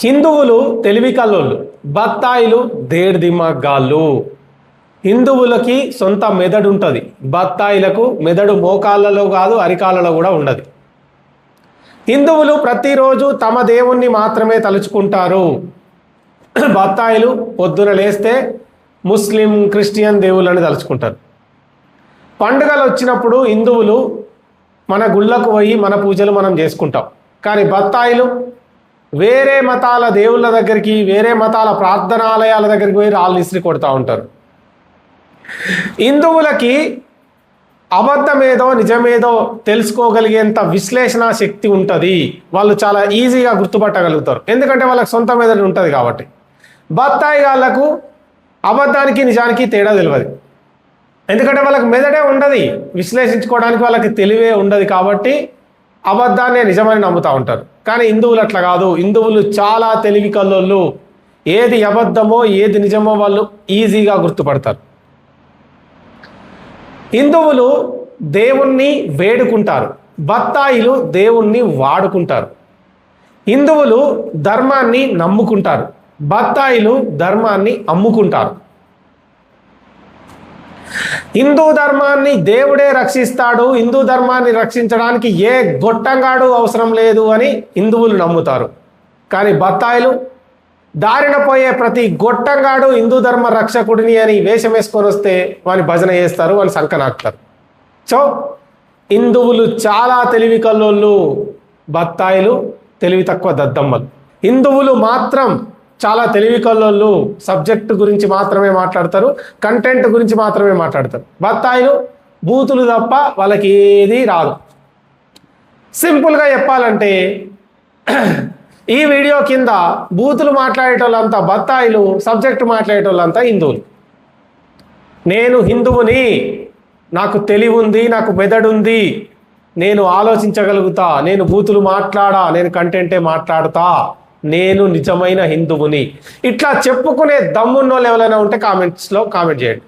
హిందువులు తెలివి కల్లోళ్ళు, బత్తాయిలు దేడిదిమ్మగాళ్ళు. హిందువులకి సొంత మెదడు ఉంటుంది, బత్తాయిలకు మెదడు మోకాళ్ళలో కాదు అరికాళ్ళలో కూడా ఉండదు. హిందువులు ప్రతిరోజు తమ దేవుణ్ణి మాత్రమే తలుచుకుంటారు. బత్తాయిలు పొద్దున లేస్తే ముస్లిం క్రిస్టియన్ దేవుళ్ళని తలుచుకుంటారు. పండుగలు వచ్చినప్పుడు హిందువులు మన గుళ్ళకు పోయి మన పూజలు మనం చేసుకుంటాం. కానీ బత్తాయిలు వేరే మతాల దేవుళ్ళ దగ్గరికి, వేరే మతాల ప్రార్థనాలయాల దగ్గరికి పోయి రాళ్ళు ఇసిరి కొడుతూ ఉంటారు. హిందువులకి అబద్ధమేదో నిజమేదో తెలుసుకోగలిగేంత విశ్లేషణ శక్తి ఉంటుంది. వాళ్ళు చాలా ఈజీగా గుర్తుపట్టగలుగుతారు, ఎందుకంటే వాళ్ళకి సొంత మెదడు ఉంటుంది కాబట్టి. బత్తాయి వాళ్ళకు అబద్ధానికి నిజానికి తేడా తెలియదు, ఎందుకంటే వాళ్ళకి మెదడే ఉండదు, విశ్లేషించుకోవడానికి వాళ్ళకి తెలివే ఉండదు. కాబట్టి అబద్ధాన్నే నిజమని నమ్ముతూ ఉంటారు. కానీ హిందువులు అట్లా కాదు. హిందువులు చాలా తెలివి కల్లోళ్ళు. ఏది అబద్ధమో ఏది నిజమో వాళ్ళు ఈజీగా గుర్తుపడతారు. హిందువులు దేవుణ్ణి వేడుకుంటారు, బత్తాయిలు దేవుణ్ణి వాడుకుంటారు. హిందువులు ధర్మాన్ని నమ్ముకుంటారు, బత్తాయిలు ధర్మాన్ని అమ్ముకుంటారు. హిందూ ధర్మాన్ని దేవుడే రక్షిస్తాడు, హిందూ ధర్మాన్ని రక్షించడానికి ఏ గొట్టంగాడు అవసరం లేదు అని హిందువులు నమ్ముతారు. కానీ బత్తాయిలు దారిన పోయే ప్రతి గొట్టంగాడు హిందూ ధర్మ రక్షకుడిని అని వేషం వేసుకొని వస్తే వాని భజన చేస్తారు, వాని సంకనాకుతారు. సో హిందువులు చాలా తెలివి కల్లోళ్ళు, బత్తాయిలు తెలివి తక్కువ దద్దమ్మలు. హిందువులు మాత్రం చాలా తెలివి కల్లోళ్ళు, సబ్జెక్ట్ గురించి మాత్రమే మాట్లాడతారు, కంటెంట్ గురించి మాత్రమే మాట్లాడతారు. బత్తాయిలు బూతులు తప్ప వాళ్ళకి ఏది రాదు. సింపుల్గా చెప్పాలంటే ఈ వీడియో కింద బూతులు మాట్లాడేటోళ్ళంతా బత్తాయిలు, సబ్జెక్టు మాట్లాడేటోళ్ళంతా హిందువులు. నేను హిందువుని, నాకు తెలివి ఉంది, నాకు మెదడుంది, నేను ఆలోచించగలుగుతా, నేను బూతులు మాట్లాడా, నేను కంటెంటే మాట్లాడుతా, నేను నిజమైన హిందువుని, ఇట్లా చెప్పుకునే దమ్మున్నోళ్ళు ఎవరైనా ఉంటే కామెంట్స్లో కామెంట్ చేయండి.